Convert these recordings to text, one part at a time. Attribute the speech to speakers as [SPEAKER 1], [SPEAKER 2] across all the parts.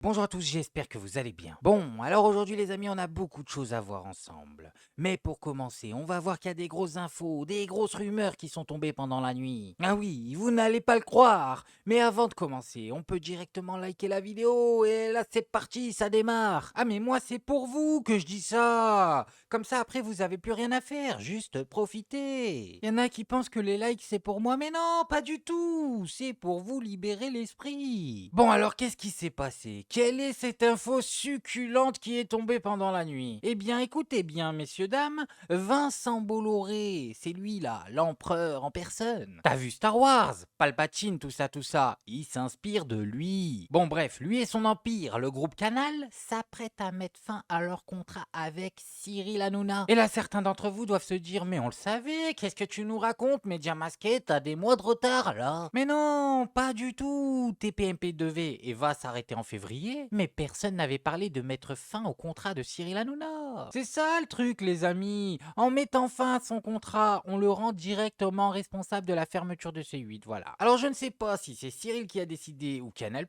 [SPEAKER 1] Bonjour à tous, j'espère que vous allez bien. Bon, alors aujourd'hui les amis, on a beaucoup de choses à voir ensemble. Mais pour commencer, on va voir qu'il y a des grosses infos, des grosses rumeurs qui sont tombées pendant la nuit. Ah oui, vous n'allez pas le croire. Mais avant de commencer, on peut directement liker la vidéo et là c'est parti, ça démarre. Ah mais moi c'est pour vous que je dis ça. Comme ça après vous avez plus rien à faire, juste profitez. Il y en a qui pensent que les likes c'est pour moi, mais non, pas du tout. C'est pour vous libérer l'esprit. Bon alors qu'est-ce qui s'est passé? Quelle est cette info succulente qui est tombée pendant la nuit? Eh bien, écoutez bien, messieurs, dames, Vincent Bolloré, c'est lui là, l'empereur en personne. T'as vu Star Wars? Palpatine, tout ça, il s'inspire de lui. Bon bref, lui et son empire, le groupe Canal, s'apprête à mettre fin à leur contrat avec Cyril Hanouna. Et là, certains d'entre vous doivent se dire, mais on le savait, qu'est-ce que tu nous racontes, média masqué, t'as des mois de retard là. Mais non, pas du tout. TPMP devait et va s'arrêter en février, mais personne n'avait parlé de mettre fin au contrat de Cyril Hanouna. C'est ça le truc, les amis. En mettant fin à son contrat, on le rend directement responsable de la fermeture de C8, voilà. Alors je ne sais pas si c'est Cyril qui a décidé ou Canal+,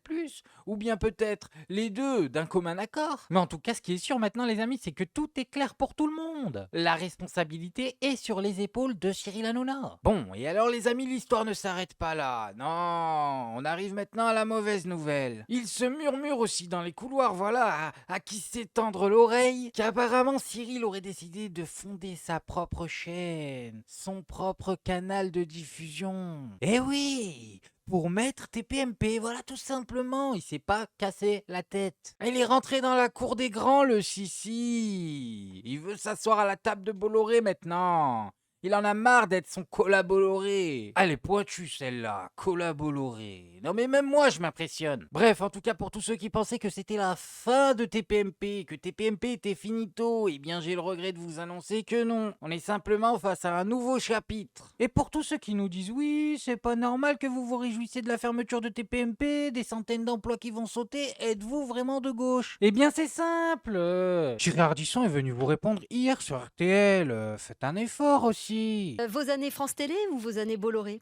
[SPEAKER 1] ou bien peut-être les deux d'un commun accord. Mais en tout cas, ce qui est sûr maintenant, les amis, c'est que tout est clair pour tout le monde. La responsabilité est sur les épaules de Cyril Hanouna. Bon, et alors les amis, l'histoire ne s'arrête pas là. Non, on arrive maintenant à la mauvaise nouvelle. Il se murmure aussi dans les couloirs, voilà, à qui s'étendre l'oreille, qu'apparemment Cyril aurait décidé de fonder sa propre chaîne, son propre canal de diffusion. Eh oui, pour mettre TPMP, voilà tout simplement, il s'est pas cassé la tête. Il est rentré dans la cour des grands, le Sissi. Il veut s'asseoir à la table de Bolloré maintenant. Il en a marre d'être son collaboré. Elle est pointue celle-là, collaboré. Non mais même moi je m'impressionne. Bref, en tout cas pour tous ceux qui pensaient que c'était la fin de TPMP, que TPMP était finito, eh bien j'ai le regret de vous annoncer que non. On est simplement face à un nouveau chapitre. Et pour tous ceux qui nous disent oui, c'est pas normal que vous vous réjouissiez de la fermeture de TPMP, des centaines d'emplois qui vont sauter, êtes-vous vraiment de gauche? Eh bien c'est simple. Thierry Ardisson est venu vous répondre hier sur RTL. Faites un effort aussi.
[SPEAKER 2] Vos années France Télé ou vos années Bolloré?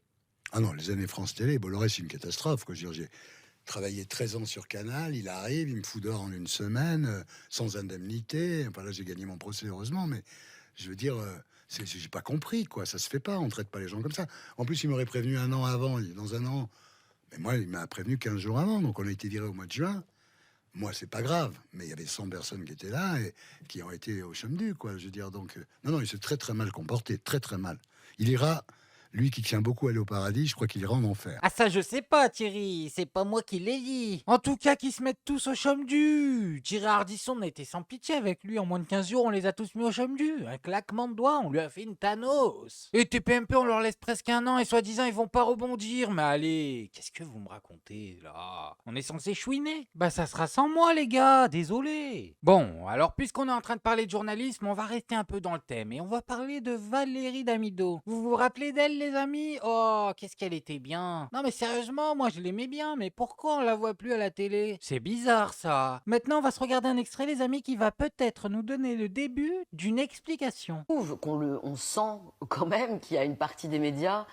[SPEAKER 3] Ah non, les années France Télé, Bolloré, c'est une catastrophe, quoi. Je veux dire, j'ai travaillé 13 ans sur Canal, il arrive, il me fout dehors en une semaine, sans indemnité. Enfin là, j'ai gagné mon procès, heureusement, mais je veux dire, j'ai pas compris, quoi. Ça se fait pas, on traite pas les gens comme ça. En plus, il m'aurait prévenu un an avant, dans un an. Mais moi, il m'a prévenu 15 jours avant, donc on a été viré au mois de juin. Moi, c'est pas grave, mais il y avait 100 personnes qui étaient là et qui ont été au chômage, quoi. Je veux dire, donc, non, non, il s'est très, très mal comporté, très, très mal. Il ira, lui qui tient beaucoup à aller au paradis, je crois qu'il ira en enfer.
[SPEAKER 1] Ah ça je sais pas Thierry, c'est pas moi qui l'ai dit. En tout cas qu'ils se mettent tous au chômage. Thierry Ardisson on a été sans pitié avec lui, en moins de 15 jours on les a tous mis au chômage. Un claquement de doigts, on lui a fait une Thanos. Et TPMP on leur laisse presque un an et soi-disant ils vont pas rebondir. Mais allez, qu'est-ce que vous me racontez là? On est censé chouiner? Bah ça sera sans moi les gars, désolé. Bon, alors puisqu'on est en train de parler de journalisme, on va rester un peu dans le thème et on va parler de Valérie Damido. Vous vous rappelez d'elle les amis? Oh, qu'est-ce qu'elle était bien. Non mais sérieusement, moi je l'aimais bien, mais pourquoi on la voit plus à la télé? C'est bizarre ça. Maintenant on va se regarder un extrait les amis qui va peut-être nous donner le début d'une explication.
[SPEAKER 2] Trouve on sent quand même qu'il y a une partie des médias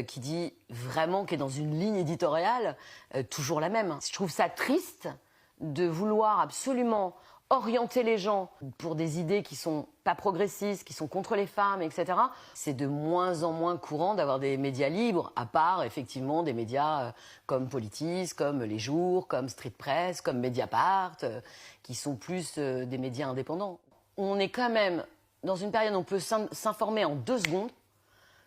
[SPEAKER 2] qui dit vraiment qu'est dans une ligne éditoriale toujours la même. Je trouve ça triste de vouloir absolument orienter les gens pour des idées qui sont pas progressistes, qui sont contre les femmes, etc. C'est de moins en moins courant d'avoir des médias libres, à part effectivement des médias comme Politis, comme Les Jours, comme Street Press, comme Mediapart, qui sont plus des médias indépendants. On est quand même dans une période où on peut s'informer en 2 secondes.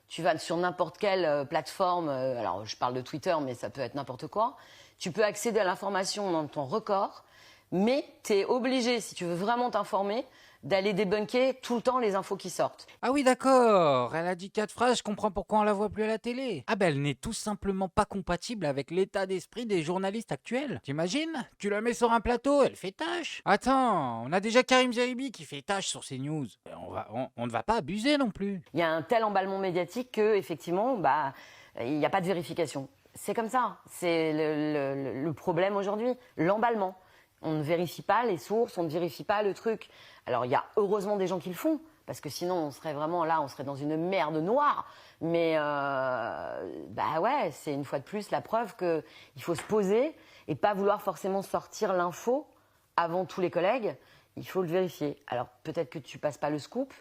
[SPEAKER 2] Tu vas sur n'importe quelle plateforme, alors je parle de Twitter, mais ça peut être n'importe quoi. Tu peux accéder à l'information dans ton record, mais tu es obligé, si tu veux vraiment t'informer, d'aller débunker tout le temps les infos qui sortent.
[SPEAKER 1] Ah oui d'accord, elle a dit 4 phrases, je comprends pourquoi on la voit plus à la télé. Ah ben elle n'est tout simplement pas compatible avec l'état d'esprit des journalistes actuels. T'imagines? Tu la mets sur un plateau, elle fait tâche. Attends, on a déjà Karim Zeribi qui fait tâche sur CNews. On ne va pas abuser non plus.
[SPEAKER 2] Il y a un tel emballement médiatique que, effectivement, il n'y a pas de vérification. C'est comme ça, c'est le problème aujourd'hui, l'emballement. On ne vérifie pas les sources, on ne vérifie pas le truc. Alors il y a heureusement des gens qui le font, parce que sinon on serait vraiment là, on serait dans une merde noire. Mais ouais, c'est une fois de plus la preuve qu'il faut se poser et pas vouloir forcément sortir l'info avant tous les collègues. Il faut le vérifier. Alors peut-être que tu passes pas le scoop,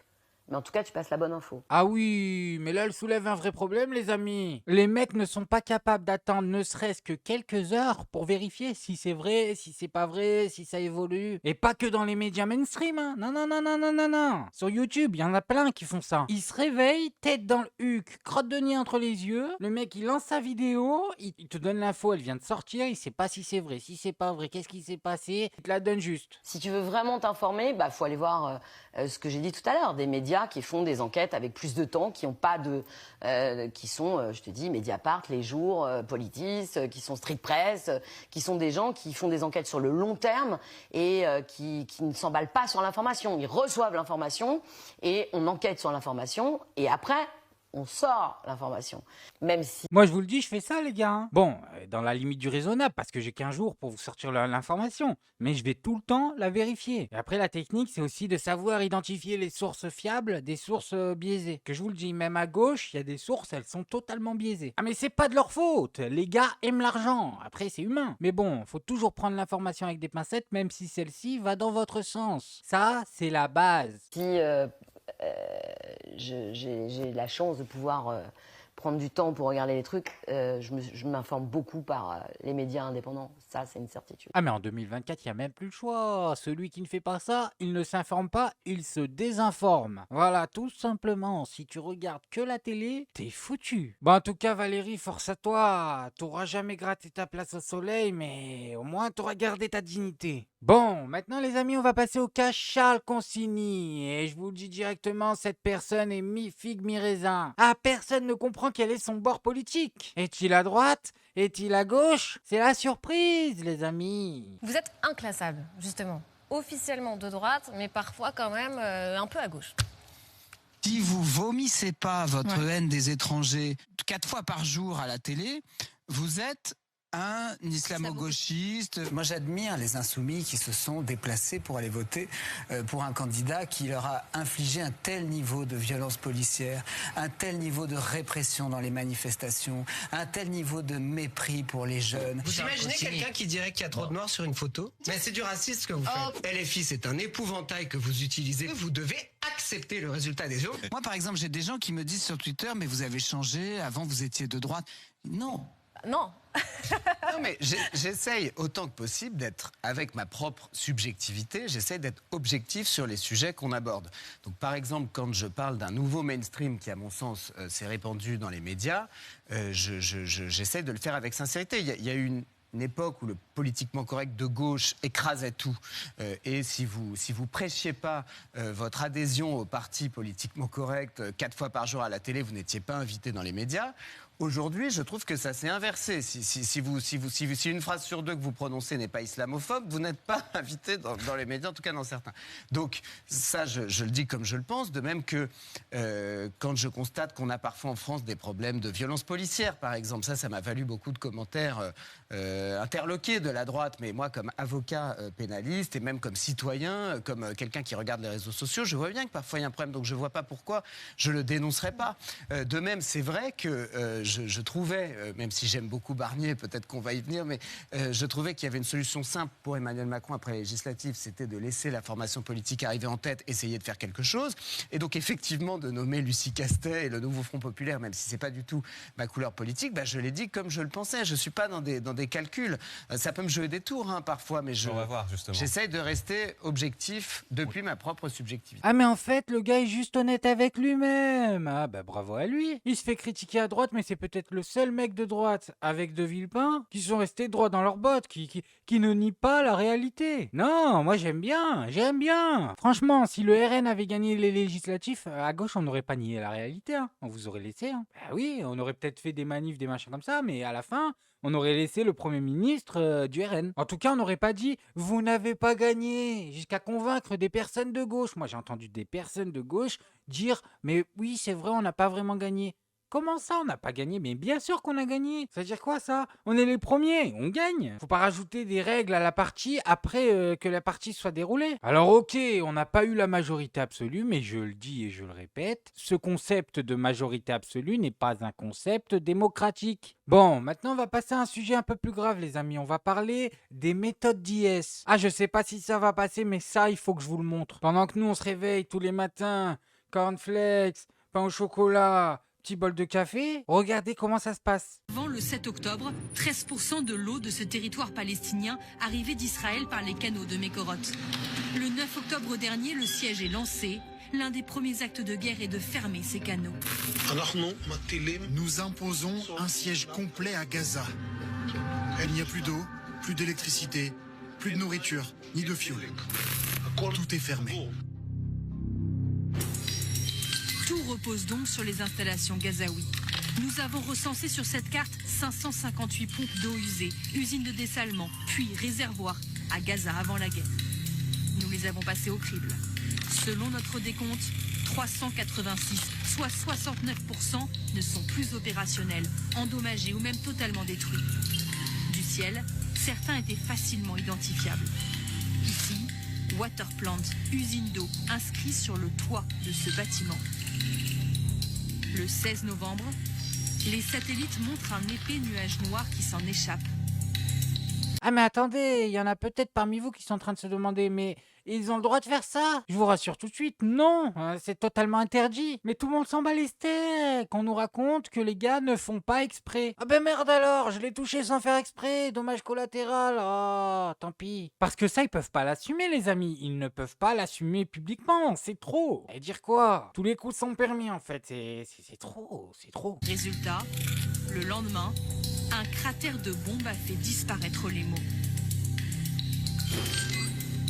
[SPEAKER 2] mais en tout cas tu passes la bonne info.
[SPEAKER 1] Ah oui, mais là, elle soulève un vrai problème, les amis. Les mecs ne sont pas capables d'attendre ne serait-ce que quelques heures pour vérifier si c'est vrai, si c'est pas vrai, si ça évolue. Et pas que dans les médias mainstream, hein. Non, non, non, non, non, non, non. Sur YouTube, il y en a plein qui font ça. Ils se réveillent, tête dans le huc, crotte de nez entre les yeux. Le mec, il lance sa vidéo, il te donne l'info, elle vient de sortir, il sait pas si c'est vrai, si c'est pas vrai, qu'est-ce qui s'est passé. Il te la donne juste.
[SPEAKER 2] Si tu veux vraiment t'informer, bah faut aller voir ce que j'ai dit tout à l'heure, des médias qui font des enquêtes avec plus de temps, qui ont pas de, qui sont, je te dis, Mediapart, Les Jours, Politis, qui sont Street Press, qui sont des gens qui font des enquêtes sur le long terme et qui ne s'emballent pas sur l'information. Ils reçoivent l'information et on enquête sur l'information et après on sort l'information. Même si
[SPEAKER 1] Moi, je vous le dis, je fais ça, les gars, hein. Bon, dans la limite du raisonnable, parce que j'ai qu'un jour pour vous sortir l'information. Mais je vais tout le temps la vérifier. Et après, la technique, c'est aussi de savoir identifier les sources fiables des sources biaisées. Que je vous le dis, même à gauche, il y a des sources, elles sont totalement biaisées. Ah, mais c'est pas de leur faute. Les gars aiment l'argent. Après, c'est humain. Mais bon, faut toujours prendre l'information avec des pincettes, même si celle-ci va dans votre sens. Ça, c'est la base.
[SPEAKER 2] j'ai la chance de pouvoir prendre du temps pour regarder les trucs, je m'informe beaucoup par les médias indépendants. Ça, c'est une certitude.
[SPEAKER 1] Ah mais en 2024, il n'y a même plus le choix. Celui qui ne fait pas ça, il ne s'informe pas, il se désinforme. Voilà, tout simplement. Si tu regardes que la télé, t'es foutu. Bon, en tout cas, Valérie, force à toi. T'auras jamais gratté ta place au soleil, mais au moins t'auras gardé ta dignité. Bon, maintenant les amis, on va passer au cas Charles Consigny. Et je vous le dis directement, cette personne est mi-figue, mi-raisin. Ah, personne ne comprend quel est son bord politique. Est-il à droite? Est-il à gauche? C'est la surprise, les amis.
[SPEAKER 4] Vous êtes inclassable, justement. Officiellement de droite, mais parfois quand même un peu à gauche.
[SPEAKER 5] Si vous vomissez pas votre haine des étrangers 4 fois par jour à la télé, vous êtes un islamo-gauchiste.
[SPEAKER 6] Moi, j'admire les insoumis qui se sont déplacés pour aller voter pour un candidat qui leur a infligé un tel niveau de violence policière, un tel niveau de répression dans les manifestations, un tel niveau de mépris pour les jeunes.
[SPEAKER 7] Vous imaginez quelqu'un qui dirait qu'il y a trop de noirs sur une photo? Mais c'est du racisme ce que vous faites. LFI, c'est un épouvantail que vous utilisez. Vous devez accepter le résultat des autres.
[SPEAKER 5] Moi, par exemple, j'ai des gens qui me disent sur Twitter, mais vous avez changé, avant vous étiez de droite. Non.
[SPEAKER 4] Non.
[SPEAKER 6] Non, mais j'essaye autant que possible d'être, avec ma propre subjectivité, j'essaye d'être objectif sur les sujets qu'on aborde. Donc, par exemple, quand je parle d'un nouveau mainstream qui, à mon sens, s'est répandu dans les médias, j'essaie de le faire avec sincérité. Il y a eu une époque où le politiquement correct de gauche écrasait tout. Et si vous prêchiez pas votre adhésion au parti politiquement correct 4 fois par jour à la télé, vous n'étiez pas invité dans les médias. Aujourd'hui, je trouve que ça s'est inversé. Si une phrase sur 2 que vous prononcez n'est pas islamophobe, vous n'êtes pas invité dans les médias, en tout cas dans certains. Donc ça, je le dis comme je le pense, de même que quand je constate qu'on a parfois en France des problèmes de violence policière, par exemple. Ça m'a valu beaucoup de commentaires interloqués de la droite. Mais moi, comme avocat pénaliste et même comme citoyen, comme quelqu'un qui regarde les réseaux sociaux, je vois bien que parfois il y a un problème. Donc je ne vois pas pourquoi je ne le dénoncerai pas. De même, c'est vrai que je trouvais, même si j'aime beaucoup Barnier, peut-être qu'on va y venir, mais je trouvais qu'il y avait une solution simple pour Emmanuel Macron après les législatives, c'était de laisser la formation politique arriver en tête, essayer de faire quelque chose, et donc effectivement de nommer Lucie Castet et le nouveau Front Populaire, même si c'est pas du tout ma couleur politique, bah, je l'ai dit comme je le pensais, je suis pas dans des calculs, ça peut me jouer des tours parfois, mais j'essaye de rester objectif depuis ma propre subjectivité.
[SPEAKER 1] Ah mais en fait, le gars est juste honnête avec lui-même. Ah bah bravo à lui. Il se fait critiquer à droite, mais c'est peut-être le seul mec de droite avec De Villepin qui sont restés droits dans leurs bottes, qui ne nie pas la réalité. Non, moi j'aime bien. Franchement, si le RN avait gagné les législatifs, à gauche on n'aurait pas nié la réalité, hein. On vous aurait laissé. Hein. Bah oui, on aurait peut-être fait des manifs, des machins comme ça, mais à la fin, on aurait laissé le Premier ministre du RN. En tout cas, on n'aurait pas dit « vous n'avez pas gagné » jusqu'à convaincre des personnes de gauche. Moi j'ai entendu des personnes de gauche dire « mais oui, c'est vrai, on n'a pas vraiment gagné ». comment ça, on n'a pas gagné? Mais bien sûr qu'on a gagné. Ça veut dire quoi ça? On est les premiers, on gagne. Faut pas rajouter des règles à la partie après que la partie soit déroulée. Alors ok, on n'a pas eu la majorité absolue, mais je le dis et je le répète, ce concept de majorité absolue n'est pas un concept démocratique. Bon, maintenant on va passer à un sujet un peu plus grave les amis, on va parler des méthodes d'IS. Ah je sais pas si ça va passer, mais ça il faut que je vous le montre. Pendant que nous on se réveille tous les matins, cornflakes, pain au chocolat, petit bol de café, regardez comment ça se passe.
[SPEAKER 8] Avant le 7 octobre, 13% de l'eau de ce territoire palestinien arrivait d'Israël par les canaux de Mekorot. Le 9 octobre dernier, le siège est lancé. L'un des premiers actes de guerre est de fermer ces canaux.
[SPEAKER 9] Nous imposons un siège complet à Gaza. Il n'y a plus d'eau, plus d'électricité, plus de nourriture, ni de fioul. Tout est fermé.
[SPEAKER 8] Tout repose donc sur les installations gazaouis. Nous avons recensé sur cette carte 558 pompes d'eau usée, usines de dessalement, puits, réservoirs à Gaza avant la guerre. Nous les avons passées au crible. Selon notre décompte, 386, soit 69%, ne sont plus opérationnels, endommagés ou même totalement détruits. Du ciel, certains étaient facilement identifiables. Ici, Water Plant, usine d'eau, inscrit sur le toit de ce bâtiment. Le 16 novembre, les satellites montrent un épais nuage noir qui s'en échappe.
[SPEAKER 1] Ah mais attendez, il y en a peut-être parmi vous qui sont en train de se demander, mais ils ont le droit de faire ça? Je vous rassure tout de suite, non, c'est totalement interdit. Mais tout le monde s'en bat les steaks, on nous raconte que les gars ne font pas exprès. Ah ben merde alors, je l'ai touché sans faire exprès, dommage collatéral, ah tant pis. Parce que ça, ils peuvent pas l'assumer les amis, ils ne peuvent pas l'assumer publiquement, c'est trop. Et dire quoi? Tous les coups sont permis en fait, c'est trop, c'est trop.
[SPEAKER 8] Résultat, le lendemain, un cratère de bombe a fait disparaître les mots.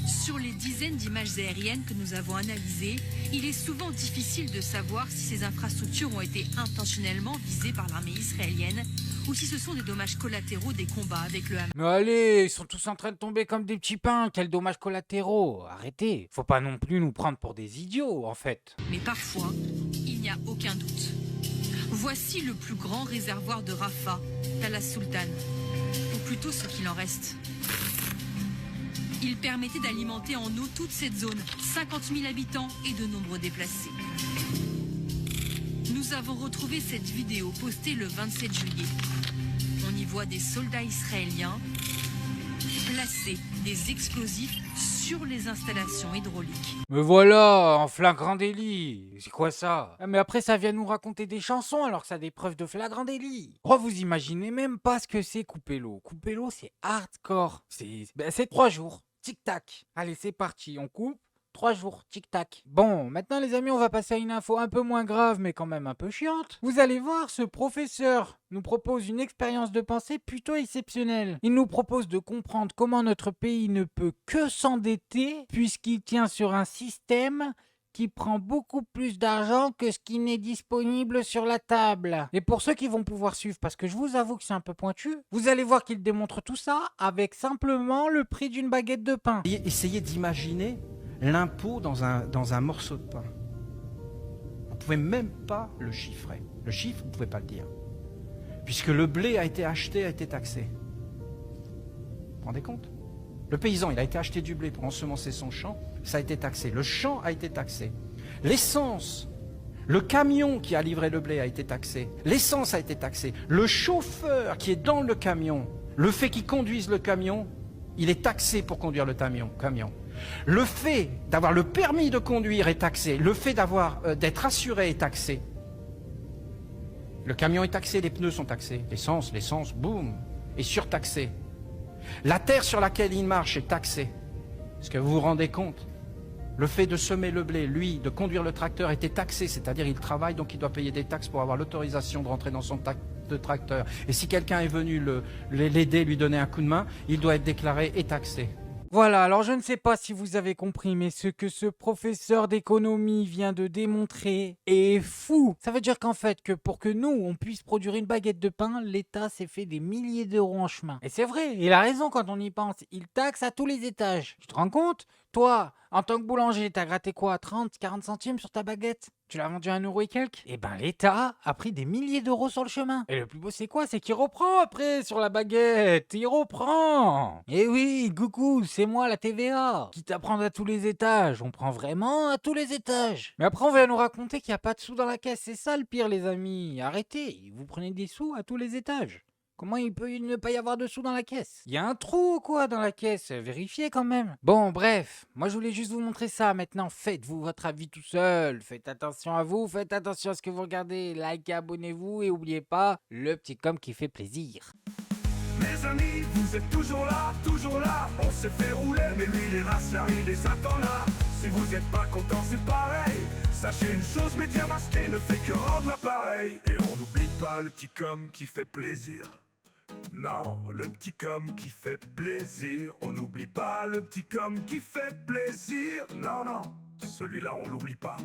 [SPEAKER 8] Sur les dizaines d'images aériennes que nous avons analysées, il est souvent difficile de savoir si ces infrastructures ont été intentionnellement visées par l'armée israélienne ou si ce sont des dommages collatéraux des combats avec le Hamas.
[SPEAKER 1] Mais allez, ils sont tous en train de tomber comme des petits pains, quels dommages collatéraux. Arrêtez, faut pas non plus nous prendre pour des idiots en fait.
[SPEAKER 8] Mais parfois, il n'y a aucun doute. Voici le plus grand réservoir de Rafah, Tala Sultan, ou plutôt ce qu'il en reste. Il permettait d'alimenter en eau toute cette zone, 50 000 habitants et de nombreux déplacés. Nous avons retrouvé cette vidéo postée le 27 juillet. On y voit des soldats israéliens placer des explosifs sur les installations hydrauliques.
[SPEAKER 1] Me voilà, en flagrant délit. C'est quoi ça? Ah, mais après, ça vient nous raconter des chansons alors que ça a des preuves de flagrant délit. Oh, vous imaginez même pas ce que c'est couper l'eau. Couper l'eau, c'est hardcore. C'est 3 jours. Tic-tac. Allez, c'est parti. On coupe. 3 jours, tic-tac. Bon, maintenant les amis, on va passer à une info un peu moins grave, mais quand même un peu chiante. Vous allez voir, ce professeur nous propose une expérience de pensée plutôt exceptionnelle. Il nous propose de comprendre comment notre pays ne peut que s'endetter, puisqu'il tient sur un système qui prend beaucoup plus d'argent que ce qui n'est disponible sur la table. Et pour ceux qui vont pouvoir suivre, parce que je vous avoue que c'est un peu pointu, vous allez voir qu'il démontre tout ça avec simplement le prix d'une baguette de pain.
[SPEAKER 10] Essayez d'imaginer l'impôt dans un morceau de pain. Vous ne pouvez même pas le chiffrer. Le chiffre, vous ne pouvez pas le dire. Puisque le blé a été acheté, a été taxé. Vous vous rendez compte? Le paysan, il a été acheté du blé pour ensemencer son champ, ça a été taxé. Le champ a été taxé. L'essence, le camion qui a livré le blé a été taxé. L'essence a été taxée. Le chauffeur qui est dans le camion, le fait qu'il conduise le camion, il est taxé pour conduire le camion. Le fait d'avoir le permis de conduire est taxé. Le fait d'être assuré est taxé. Le camion est taxé, les pneus sont taxés. L'essence, boum, est surtaxée. La terre sur laquelle il marche est taxée. Est-ce que vous vous rendez compte? Le fait de semer le blé, lui, de conduire le tracteur était taxé, c'est-à-dire il travaille, donc il doit payer des taxes pour avoir l'autorisation de rentrer dans son tracteur. Et si quelqu'un est venu l'aider, lui donner un coup de main, il doit être déclaré et taxé.
[SPEAKER 1] Voilà, alors je ne sais pas si vous avez compris, mais ce que ce professeur d'économie vient de démontrer est fou. Ça veut dire qu'en fait, que pour que nous, on puisse produire une baguette de pain, l'État s'est fait des milliers d'euros en chemin. Et c'est vrai, il a raison quand on y pense, il taxe à tous les étages. Tu te rends compte? Toi, en tant que boulanger, t'as gratté quoi, 30, 40 centimes sur ta baguette? Tu l'as vendu à 1 euro et quelques? Eh ben, l'État a pris des milliers d'euros sur le chemin. Et le plus beau, c'est quoi? C'est qu'il reprend après sur la baguette. Il reprend. Eh oui, coucou, c'est moi la TVA. Quitte à prendre à tous les étages. On prend vraiment à tous les étages. Mais après, on va nous raconter qu'il n'y a pas de sous dans la caisse. C'est ça le pire, les amis. Arrêtez. Vous prenez des sous à tous les étages. Comment il peut ne pas y avoir de sous dans la caisse? Il y a un trou ou quoi dans la caisse? Vérifiez quand même. Bon, bref, moi je voulais juste vous montrer ça. Maintenant, faites-vous votre avis tout seul. Faites attention à vous, faites attention à ce que vous regardez. Likez, abonnez-vous et n'oubliez pas le petit com qui fait plaisir.
[SPEAKER 11] Mes amis, vous êtes toujours là, on s'est fait rouler, mais lui les races, il les attend là. Si vous êtes pas content, c'est pareil. Sachez une chose, Média Masqué ne fait que rendre l'appareil. Et on n'oublie pas le petit com qui fait plaisir. Non, le petit com qui fait plaisir. On n'oublie pas le petit com qui fait plaisir. Non, non, celui-là on l'oublie pas.